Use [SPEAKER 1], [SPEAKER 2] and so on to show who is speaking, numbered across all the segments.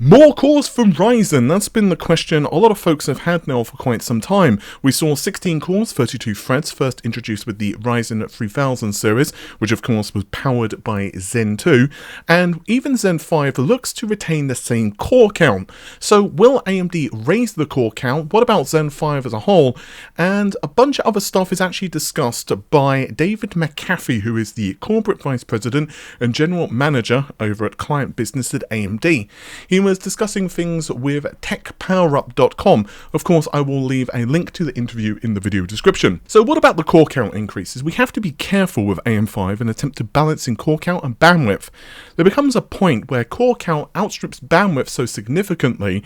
[SPEAKER 1] More cores from Ryzen, that's been the question a lot of folks have had now for quite some time. We saw 16 cores, 32 threads, first introduced with the Ryzen 3000 series, which of course was powered by Zen 2, and even Zen 5 looks to retain the same core count. So will AMD raise the core count? What about Zen 5 as a whole? And a bunch of other stuff is actually discussed by David McAfee, who is the Corporate Vice President and General Manager over at Client Business at AMD. He was discussing things with techpowerup.com. Of course, I will leave a link to the interview in the video description. So what about the core count increases? We have to be careful with AM5 and attempt to balance in core count and bandwidth. There becomes a point where core count outstrips bandwidth so significantly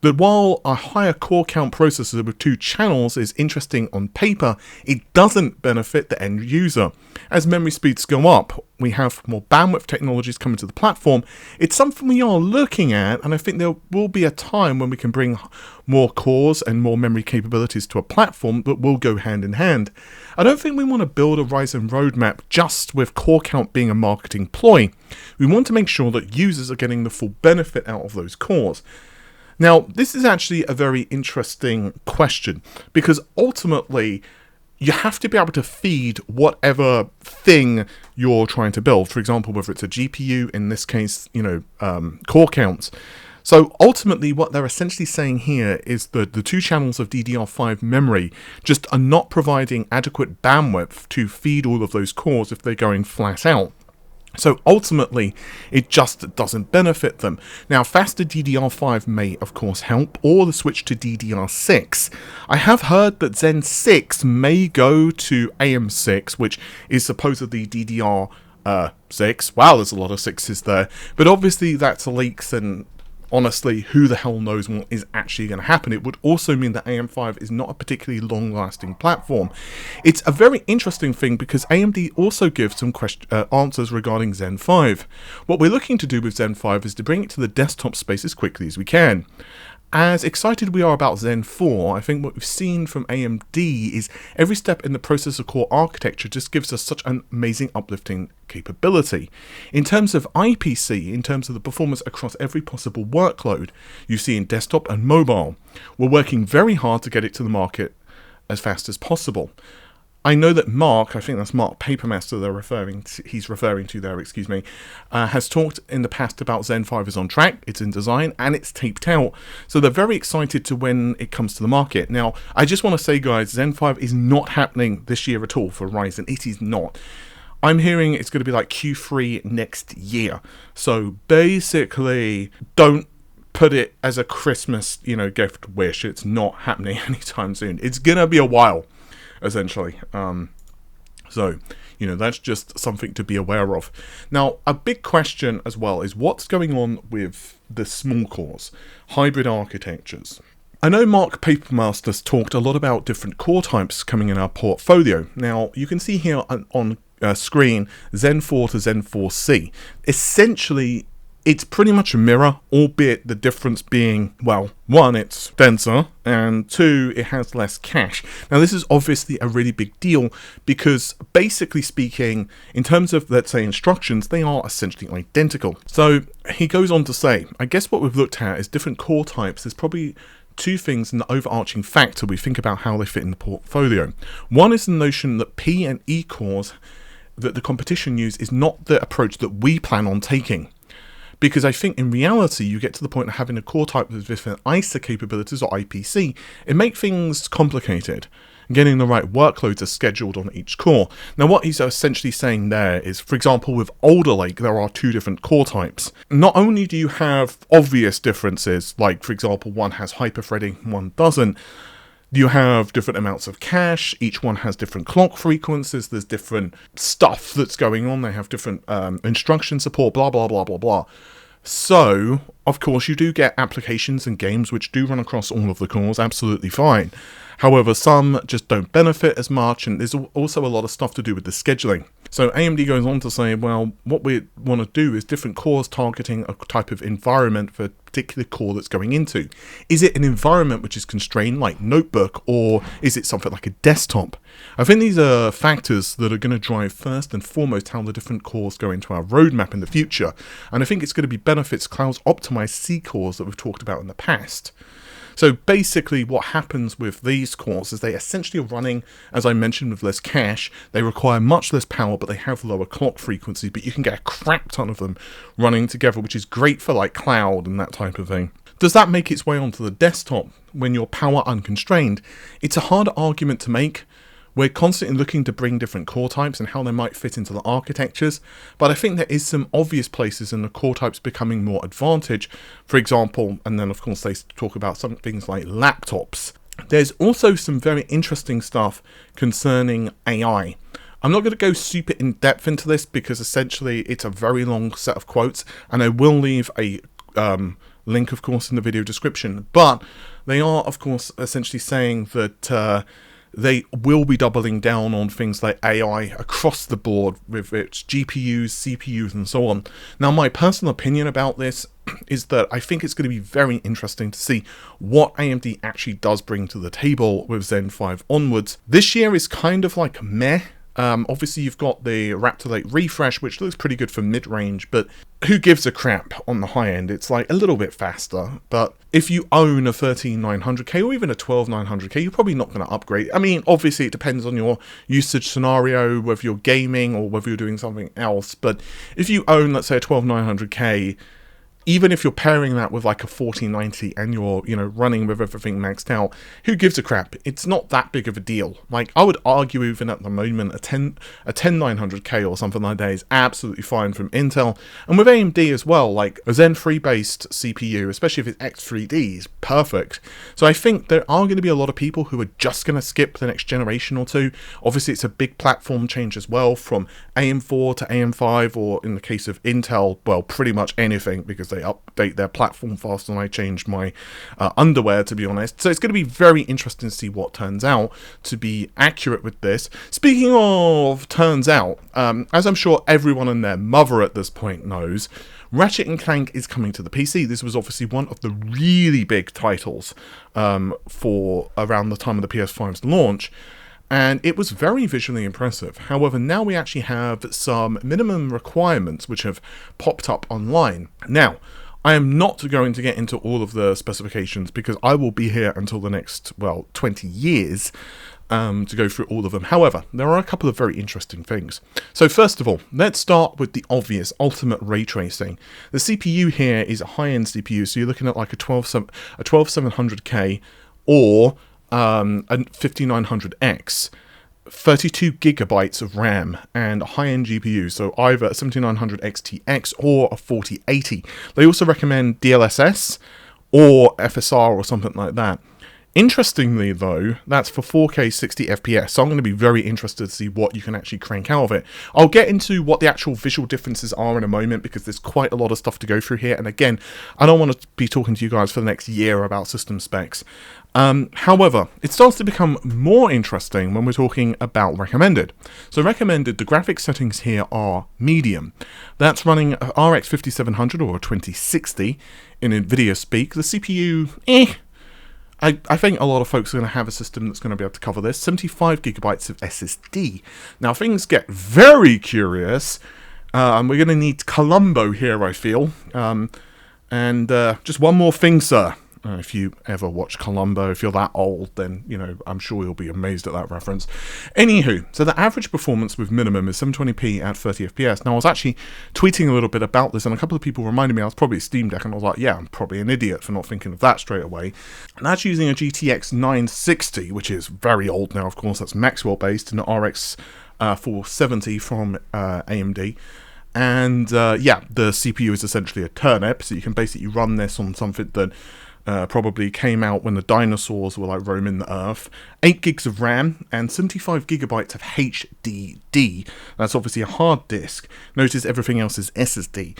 [SPEAKER 1] that while a higher core count processor with 2 channels is interesting on paper, it doesn't benefit the end user. As memory speeds go up, we have more bandwidth technologies coming to the platform. It's something we are looking at, and I think there will be a time when we can bring more cores and more memory capabilities to a platform that will go hand in hand. I don't think we want to build a Ryzen roadmap just with core count being a marketing ploy. We want to make sure that users are getting the full benefit out of those cores. Now, this is actually a very interesting question, because ultimately you have to be able to feed whatever thing you're trying to build. For example, whether it's a GPU, in this case, core counts. So ultimately what they're essentially saying here is that the 2 channels of DDR5 memory just are not providing adequate bandwidth to feed all of those cores if they're going flat out. So ultimately, it just doesn't benefit them. Now, faster DDR5 may, of course, help, or the switch to DDR6. I have heard that Zen 6 may go to AM6, which is supposedly DDR6. Wow, there's a lot of 6s there. But obviously, that's leaks, and honestly, who the hell knows what is actually going to happen. It would also mean that AM5 is not a particularly long-lasting platform. It's a very interesting thing because AMD also gives some answers regarding Zen 5. What we're looking to do with Zen 5 is to bring it to the desktop space as quickly as we can. As excited we are about Zen 4, I think what we've seen from AMD is every step in the processor core architecture just gives us such an amazing uplifting capability. In terms of IPC, in terms of the performance across every possible workload you see in desktop and mobile, we're working very hard to get it to the market as fast as possible. I know that Mark, I think that's Mark Papermaster he's referring to there, has talked in the past about Zen 5 is on track, it's in design, and it's taped out. So they're very excited to when it comes to the market. Now, I just want to say, guys, Zen 5 is not happening this year at all for Ryzen. It is not. I'm hearing it's going to be like Q3 next year. So basically, don't put it as a Christmas, gift wish. It's not happening anytime soon. It's going to be a while, essentially. So that's just something to be aware of. Now, a big question as well is what's going on with the small cores, hybrid architectures. I know Mark Papermaster's talked a lot about different core types coming in our portfolio. Now, you can see here on screen Zen 4 to Zen 4C. Essentially, it's pretty much a mirror, albeit the difference being, well, 1, it's denser, and 2, it has less cache. Now, this is obviously a really big deal because, basically speaking, in terms of, let's say, instructions, they are essentially identical. So, he goes on to say, I guess what we've looked at is different core types. There's probably 2 things in the overarching factor we think about how they fit in the portfolio. 1 is the notion that P and E cores that the competition use is not the approach that we plan on taking. Because I think in reality, you get to the point of having a core type with different ISA capabilities or IPC, it makes things complicated. Getting the right workloads are scheduled on each core. Now, what he's essentially saying there is, for example, with Alder Lake, there are 2 different core types. Not only do you have obvious differences, like, for example, one has hyperthreading, one doesn't, you have different amounts of cache, each one has different clock frequencies, there's different stuff that's going on, they have different instruction support, blah, blah, blah, blah, blah. So, of course, you do get applications and games which do run across all of the cores, absolutely fine. However, some just don't benefit as much, and there's also a lot of stuff to do with the scheduling. So AMD goes on to say, well, what we want to do is different cores targeting a type of environment for particular core that's going into. Is it an environment which is constrained like notebook, or is it something like a desktop? I think these are factors that are going to drive first and foremost how the different cores go into our roadmap in the future, and I think it's going to be benefits clouds optimized C cores that we've talked about in the past. So basically what happens with these cores is they essentially are running, as I mentioned, with less cache. They require much less power, but they have lower clock frequency, but you can get a crap ton of them running together, which is great for like cloud and that type of thing. Does that make its way onto the desktop when you're power unconstrained? It's a hard argument to make. We're constantly looking to bring different core types and how they might fit into the architectures, but I think there is some obvious places in the core types becoming more advantage. For example, and then of course they talk about some things like laptops. There's also some very interesting stuff concerning AI. I'm not going to go super in depth into this because essentially it's a very long set of quotes, and I will leave a link of course in the video description, but they are of course essentially saying that they will be doubling down on things like AI across the board with its GPUs, CPUs, and so on. Now, my personal opinion about this is that I think it's going to be very interesting to see what AMD actually does bring to the table with Zen 5 onwards. This year is kind of like meh. Obviously you've got the Raptor 8 refresh, which looks pretty good for mid-range, but who gives a crap on the high end? It's like a little bit faster, but if you own a 13900K or even a 12900K, you're probably not going to upgrade. I mean, obviously it depends on your usage scenario, whether you're gaming or whether you're doing something else, but if you own, let's say, a 12900K, even if you're pairing that with like a 4090 and you're, running with everything maxed out, who gives a crap? It's not that big of a deal. Like, I would argue even at the moment, a 10900K or something like that is absolutely fine from Intel. And with AMD as well, like a Zen 3 based CPU, especially if it's X3D, is perfect. So I think there are going to be a lot of people who are just going to skip the next generation or two. Obviously, it's a big platform change as well, from AM4 to AM5, or in the case of Intel, well, pretty much anything, because they update their platform faster than I changed my underwear, to be honest. So it's going to be very interesting to see what turns out to be accurate with this. Speaking of turns out, as I'm sure everyone and their mother at this point knows, Ratchet and Clank is coming to the PC. This was obviously one of the really big titles for around the time of the PS5's launch, and it was very visually impressive. However, now we actually have some minimum requirements which have popped up online. Now, I am not going to get into all of the specifications because I will be here until the next, 20 years to go through all of them. However, there are a couple of very interesting things. So first of all, let's start with the obvious, ultimate ray tracing. The CPU here is a high-end CPU, so you're looking at like a 12700K or a 5900X, 32 gigabytes of RAM, and a high-end GPU, so either a 7900 XTX or a 4080. They also recommend DLSS or FSR or something like that. Interestingly though, that's for 4K 60 FPS, so I'm going to be very interested to see what you can actually crank out of it. I'll get into what the actual visual differences are in a moment because there's quite a lot of stuff to go through here, and again, I don't want to be talking to you guys for the next year about system specs. However, it starts to become more interesting when we're talking about recommended. So recommended, the graphics settings here are medium. That's running RX 5700 or 2060 in NVIDIA speak. The CPU, I think a lot of folks are going to have a system that's going to be able to cover this. 75 gigabytes of SSD. Now things get very curious, and we're going to need Columbo here, I feel. And just one more thing, sir. If you ever watch Columbo, if you're that old, then, I'm sure you'll be amazed at that reference. Anywho, so the average performance with minimum is 720p at 30 FPS. Now, I was actually tweeting a little bit about this, and a couple of people reminded me I was probably a Steam Deck, and I was like, yeah, I'm probably an idiot for not thinking of that straight away. And that's using a GTX 960, which is very old now, of course. That's Maxwell-based, and an RX 470 from AMD. And, yeah, the CPU is essentially a turnip, so you can basically run this on something that probably came out when the dinosaurs were like roaming the earth. 8 gigs of RAM and 75 gigabytes of HDD. That's obviously a hard disk. Notice everything else is SSD.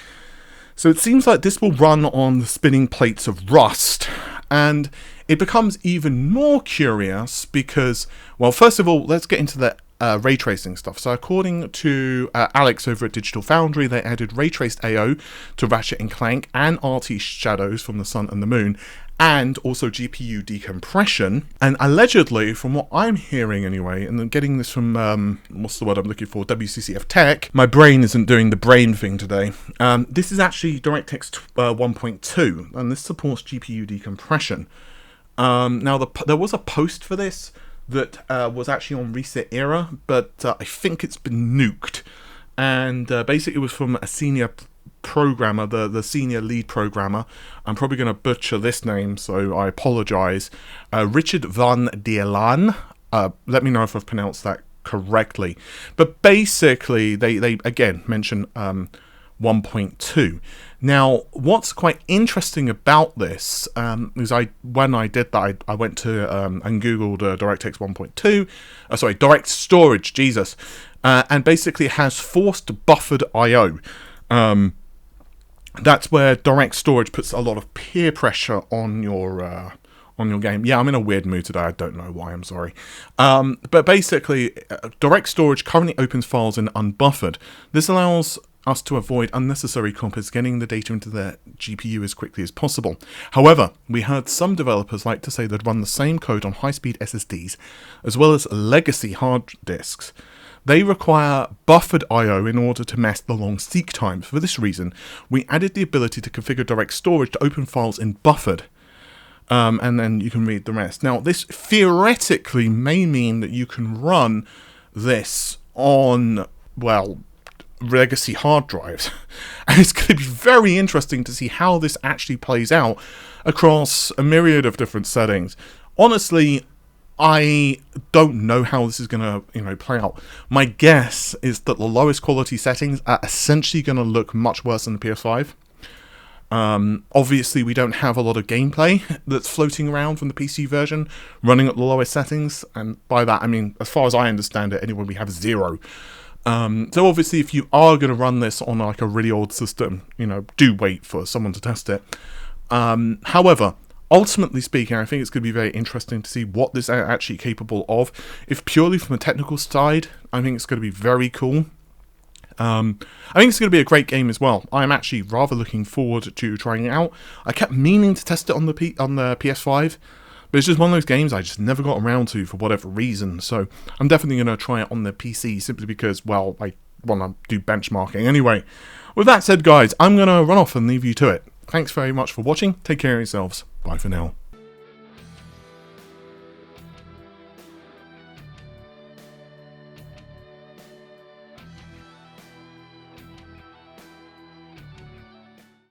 [SPEAKER 1] So it seems like this will run on the spinning plates of Rust, and it becomes even more curious because, well, first of all, let's get into the ray tracing stuff. So according to Alex over at Digital Foundry, they added ray traced AO to Ratchet and Clank and RT shadows from the sun and the moon, and also GPU decompression. And allegedly, from what I'm hearing anyway, and I'm getting this from, what's the word I'm looking for, WCCF Tech, my brain isn't doing the brain thing today. This is actually DirectX 1.2, and this supports GPU decompression. Now, there was a post for this that was actually on Reset Era, but I think it's been nuked. And basically it was from a senior programmer, the senior lead programmer. I'm probably going to butcher this name, so I apologize. Richard van der Laan. Let me know if I've pronounced that correctly. But basically, they again mention 1.2. Now, what's quite interesting about this is when I did that, I went to and googled DirectX 1.2. Sorry, Direct Storage, Jesus. And basically it has forced buffered I/O. That's where direct storage puts a lot of peer pressure on your game. Yeah, I'm in a weird mood today. I don't know why. I'm sorry. But basically, direct storage currently opens files in unbuffered. This allows us to avoid unnecessary copies getting the data into the GPU as quickly as possible. However, we heard some developers like to say they'd run the same code on high-speed SSDs as well as legacy hard disks. They require buffered I/O in order to mask the long seek times. For this reason, we added the ability to configure direct storage to open files in buffered. And then you can read the rest. Now, this theoretically may mean that you can run this on, well, legacy hard drives. And it's going to be very interesting to see how this actually plays out across a myriad of different settings. Honestly, I don't know how this is going to, play out. My guess is that the lowest quality settings are essentially going to look much worse than the PS5. Obviously, we don't have a lot of gameplay that's floating around from the PC version running at the lowest settings, and by that I mean, as far as I understand it, anyway, we have 0. So obviously, if you are going to run this on like a really old system, do wait for someone to test it. However, ultimately speaking, I think it's going to be very interesting to see what this is actually capable of. If purely from a technical side, I think it's going to be very cool. I think it's going to be a great game as well. I'm actually rather looking forward to trying it out. I kept meaning to test it on the PS5, but it's just one of those games I just never got around to for whatever reason. So I'm definitely going to try it on the PC simply because, well, I want to do benchmarking. Anyway, with that said, guys, I'm going to run off and leave you to it. Thanks very much for watching. Take care of yourselves. Bye for now.